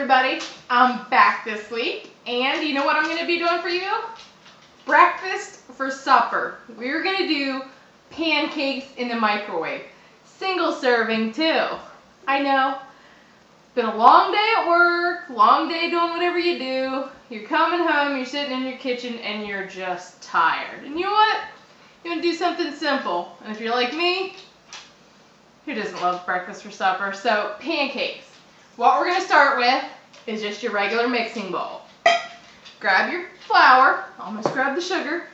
everybody, I'm back this week, and you know what I'm going to be doing for you? Breakfast for supper. We're going to do pancakes in the microwave. Single serving too. I know, been a long day at work, long day doing whatever you do. You're coming home, you're sitting in your kitchen, and you're just tired. And you know what? You're going to do something simple. And if you're like me, who doesn't love breakfast for supper? So, pancakes. What we're going to start with is just your regular mixing bowl. Grab your flour. Almost grab the sugar.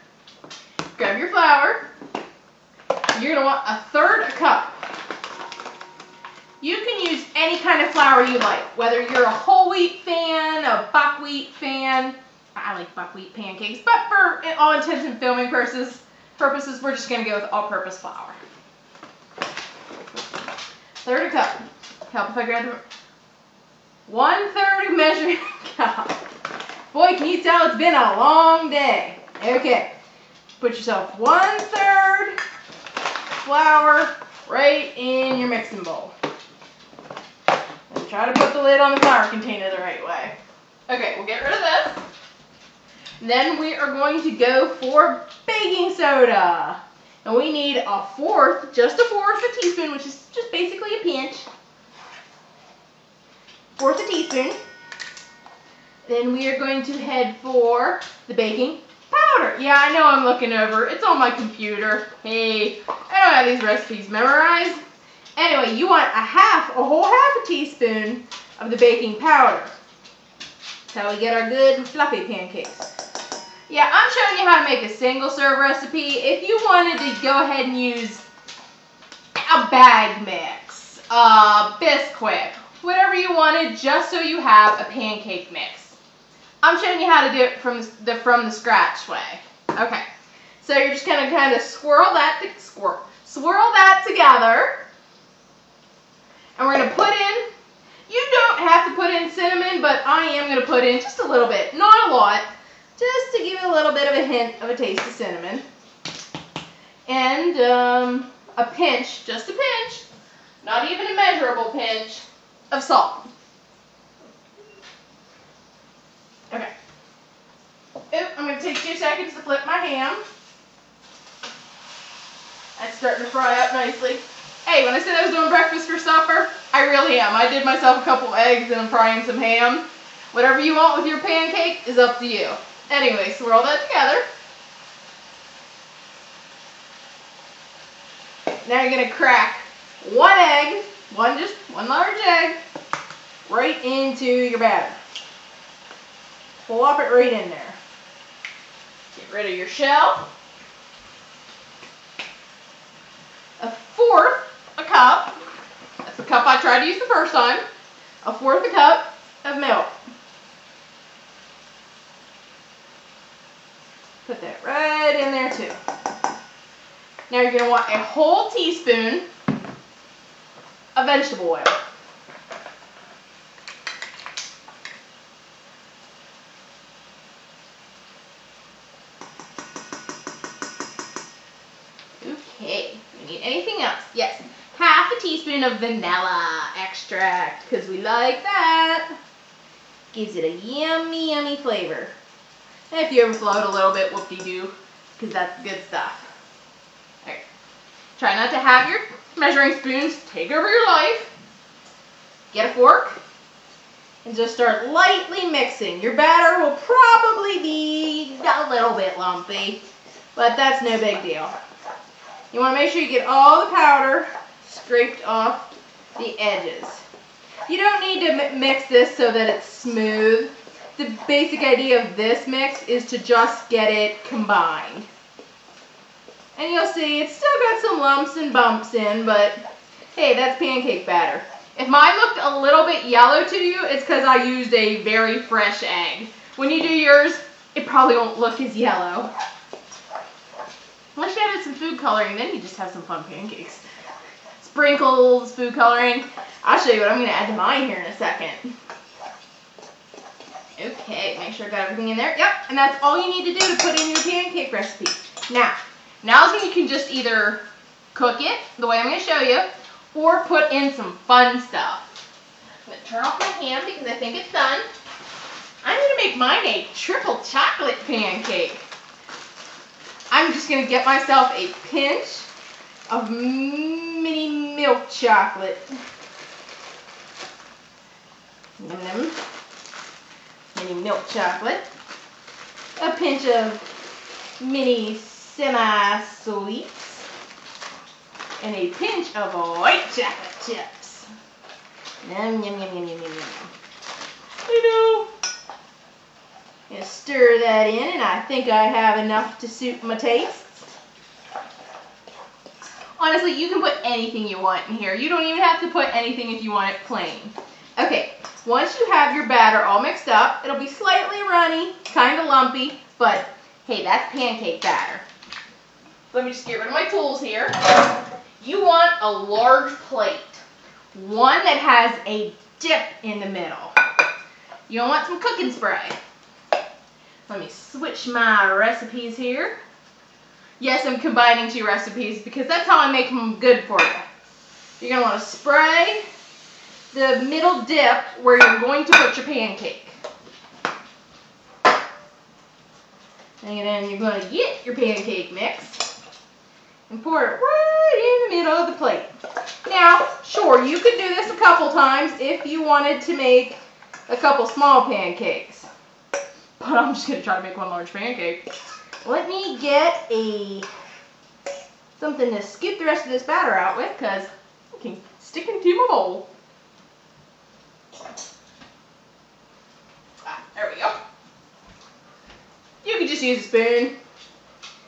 Grab your flour. You're going to want 1/3 cup. You can use any kind of flour you like, whether you're a whole wheat fan, a buckwheat fan. I like buckwheat pancakes, but for all intents and filming purposes, we're just going to go with all-purpose flour. 1/3 cup. Help if I grab the 1/3 measuring cup. Boy, can you tell it's been a long day. Okay. Put yourself 1/3 flour right in your mixing bowl. And try to put the lid on the flour container the right way. Okay, we'll get rid of this. Then we are going to go for baking soda. And we need just a fourth a teaspoon, which is just basically a pinch. 1/4 teaspoon. Then we are going to head for the baking powder. Yeah, I know I'm looking over. It's on my computer. Hey, I don't have these recipes memorized. Anyway, you want a whole half a teaspoon of the baking powder. That's how we get our good fluffy pancakes. Yeah, I'm showing you how to make a single serve recipe. If you wanted to go ahead and use a bag mix, Bisquick, whatever you wanted, just so you have a pancake mix. I'm showing you how to do it from the scratch way. Okay, so you're just gonna kind of swirl that together, and we're gonna put in. You don't have to put in cinnamon, but I am gonna put in just a little bit, not a lot, just to give you a little bit of a hint of a taste of cinnamon, and a pinch, just a pinch, not even a measurable pinch, of salt. Okay. I'm going to take 2 seconds to flip my ham. That's starting to fry up nicely. Hey, when I said I was doing breakfast for supper, I really am. I did myself a couple eggs and I'm frying some ham. Whatever you want with your pancake is up to you. Anyway, swirl that together. Now you're going to crack 1 egg, one large egg, right into your batter. Plop it right in there. Get rid of your shell. 1/4 cup, that's the cup I tried to use the first time, 1/4 cup of milk. Put that right in there too. Now you're going to want a whole teaspoon of vegetable oil. Okay, we need anything else? Yes, 1/2 teaspoon of vanilla extract, because we like that. Gives it a yummy, yummy flavor. And if you overflow it a little bit, whoop-de-doo, because that's good stuff. Okay. Try not to have your measuring spoons take over your life. Get a fork and just start lightly mixing. Your batter will probably be a little bit lumpy, but that's no big deal. You want to make sure you get all the powder scraped off the edges. You don't need to mix this so that it's smooth. The basic idea of this mix is to just get it combined. And you'll see it's still got some lumps and bumps in, but hey, that's pancake batter. If mine looked a little bit yellow to you, it's because I used a very fresh egg. When you do yours, it probably won't look as yellow. Unless you added some food coloring, then you just have some fun pancakes. Sprinkles, food coloring. I'll show you what I'm going to add to mine here in a second. Okay, make sure I got everything in there. Yep, and that's all you need to do to put in your pancake recipe. Now is when you can just either cook it, the way I'm going to show you, or put in some fun stuff. I'm going to turn off my ham because I think it's done. I'm going to make mine a triple chocolate pancake. I'm just going to get myself a pinch of mini milk chocolate. Mini milk chocolate. A pinch of mini semi-sweets. And a pinch of white chocolate chips. Yum, yum, yum, yum, yum, yum, yum. I know. And stir that in, and I think I have enough to suit my tastes. Honestly, you can put anything you want in here. You don't even have to put anything if you want it plain. Okay, once you have your batter all mixed up, it'll be slightly runny, kind of lumpy, but hey, that's pancake batter. Let me just get rid of my tools here. You want a large plate, one that has a dip in the middle. You don't want some cooking spray. Let me switch my recipes here. Yes, I'm combining 2 recipes because that's how I make them good for you. You're going to want to spray the middle dip where you're going to put your pancake. And then you're going to get your pancake mix and pour it right in the middle of the plate. Now, sure, you could do this a couple times if you wanted to make a couple small pancakes. But I'm just going to try to make one large pancake. Let me get something to scoop the rest of this batter out with because I can stick it into my bowl. There we go. You can just use a spoon.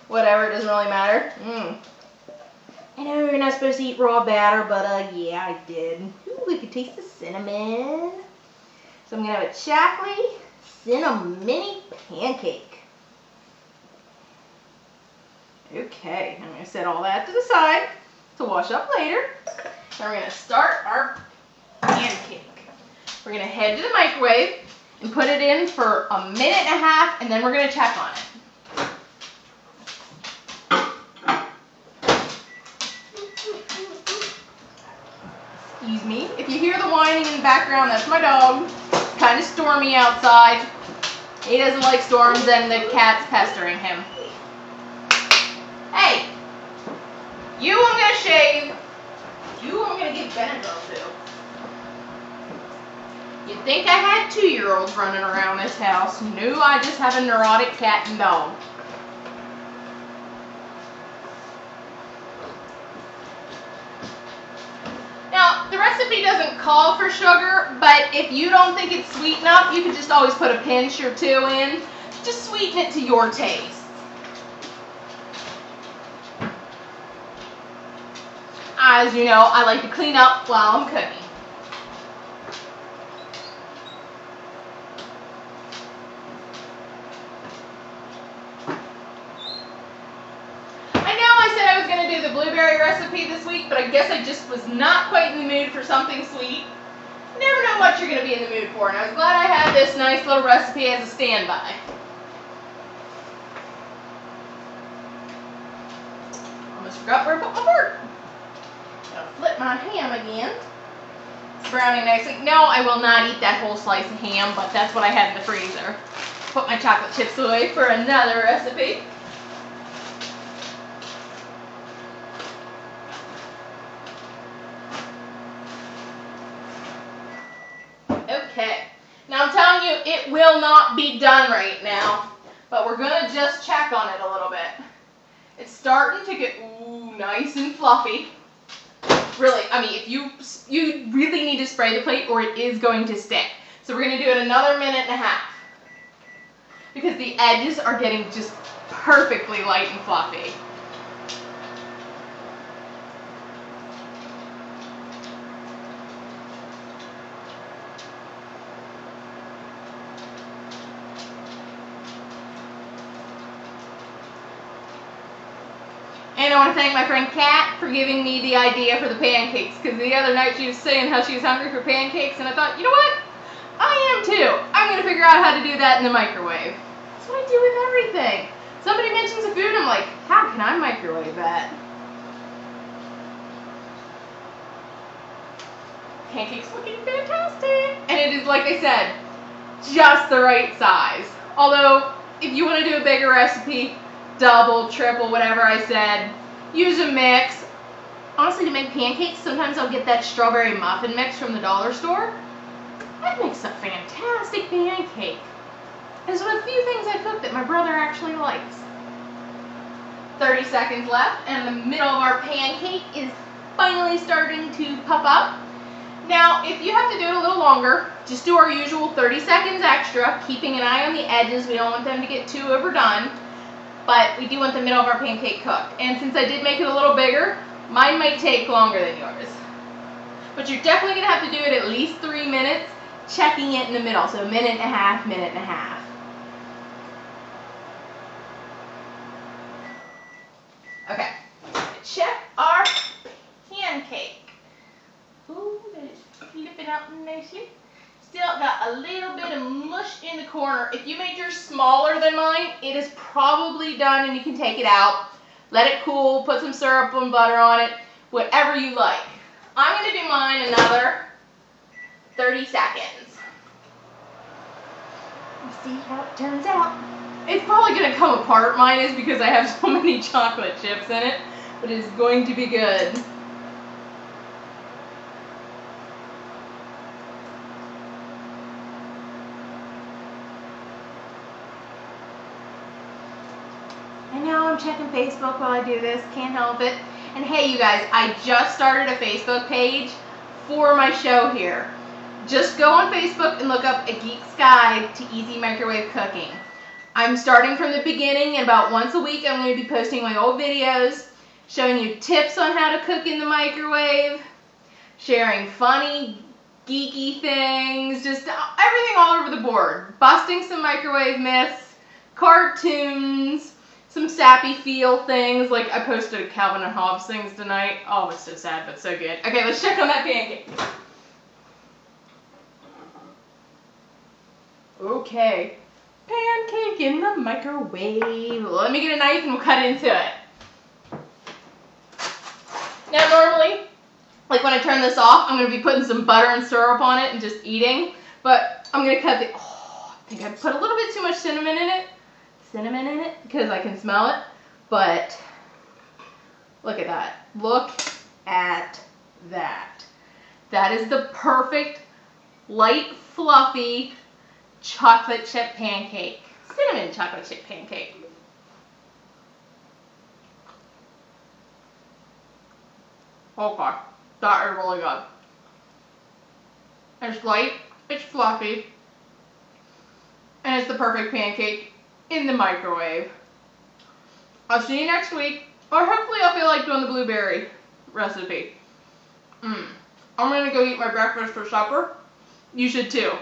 Whatever, it doesn't really matter. I know you're not supposed to eat raw batter, but yeah, I did. Ooh, we can taste the cinnamon. So I'm going to have a chocolate cinnamon mini pancake. Okay, I'm going to set all that to the side to wash up later. Now we're going to start our pancake. We're going to head to the microwave and put it in for 1.5 minutes, and then we're going to check on it. Excuse me. If you hear the whining in the background, that's my dog. It's kind of stormy outside. He doesn't like storms, and the cat's pestering him. Hey, you I'm going to shave. You I'm going to give Benadryl to. You'd think I had 2-year-olds running around this house. No, I just have a neurotic cat and dog. Now, the recipe doesn't call for sugar, but if you don't think it's sweet enough, you can just always put a pinch or 2 in. Just sweeten it to your taste. As you know, I like to clean up while I'm cooking. Do the blueberry recipe this week, but I guess I just was not quite in the mood for something sweet. Never know what you're going to be in the mood for, and I was glad I had this nice little recipe as a standby. Almost forgot where I put my fork. I'll flip my ham again. It's browning nicely. No, I will not eat that whole slice of ham, but that's what I had in the freezer. Put my chocolate chips away for another recipe. Okay, now I'm telling you, it will not be done right now, but we're going to just check on it a little bit. It's starting to get nice and fluffy. Really, I mean, if you really need to spray the plate or it is going to stick. So we're going to do it another 1.5 minutes because the edges are getting just perfectly light and fluffy. And I want to thank my friend Kat for giving me the idea for the pancakes, because the other night she was saying how she was hungry for pancakes, and I thought, you know what? I am too. I'm going to figure out how to do that in the microwave. That's what I do with everything. Somebody mentions a food, I'm like, how can I microwave that? Pancake's looking fantastic. And it is, like I said, just the right size. Although, if you want to do a bigger recipe, double, triple, whatever I said, use a mix. Honestly, to make pancakes, sometimes I'll get that strawberry muffin mix from the dollar store. That makes a fantastic pancake. There's a few things I cooked that my brother actually likes. 30 seconds left, and the middle of our pancake is finally starting to puff up. Now, if you have to do it a little longer, just do our usual 30 seconds extra, keeping an eye on the edges. We don't want them to get too overdone, but we do want the middle of our pancake cooked. And since I did make it a little bigger, mine might take longer than yours. But you're definitely going to have to do it at least 3 minutes, checking it in the middle. So a minute and a half, minute and a half. Okay, check our pancake. Ooh, that is flipping out nicely. Still got a little bit of mush in the corner. If you made yours smaller than mine, it is probably done and you can take it out. Let it cool, put some syrup and butter on it, whatever you like. I'm going to do mine another 30 seconds. Let's see how it turns out. It's probably going to come apart, mine is, because I have so many chocolate chips in it, but it's going to be good. And now I'm checking Facebook while I do this, can't help it. And hey you guys, I just started a Facebook page for my show here. Just go on Facebook and look up A Geek's Guide to Easy Microwave Cooking. I'm starting from the beginning, and about once a week I'm going to be posting my old videos, showing you tips on how to cook in the microwave, sharing funny, geeky things, just everything all over the board. Busting some microwave myths, cartoons, some sappy feel things, like I posted a Calvin and Hobbes things tonight. Oh, it's so sad, but so good. Okay, let's check on that pancake. Okay. Pancake in the microwave. Let me get a knife and we'll cut into it. Now normally, like when I turn this off, I'm going to be putting some butter and syrup on it and just eating. But I'm going to cut the, I think I put a little bit too much cinnamon in it. Because I can smell it. But look at that. Look at that. That is the perfect, light, fluffy, chocolate chip pancake. Cinnamon chocolate chip pancake. Oh god, that is really good. It's light, it's fluffy, and it's the perfect pancake in the microwave. I'll see you next week, or hopefully I'll feel like doing the blueberry recipe. I'm gonna go eat my breakfast for supper. You should too.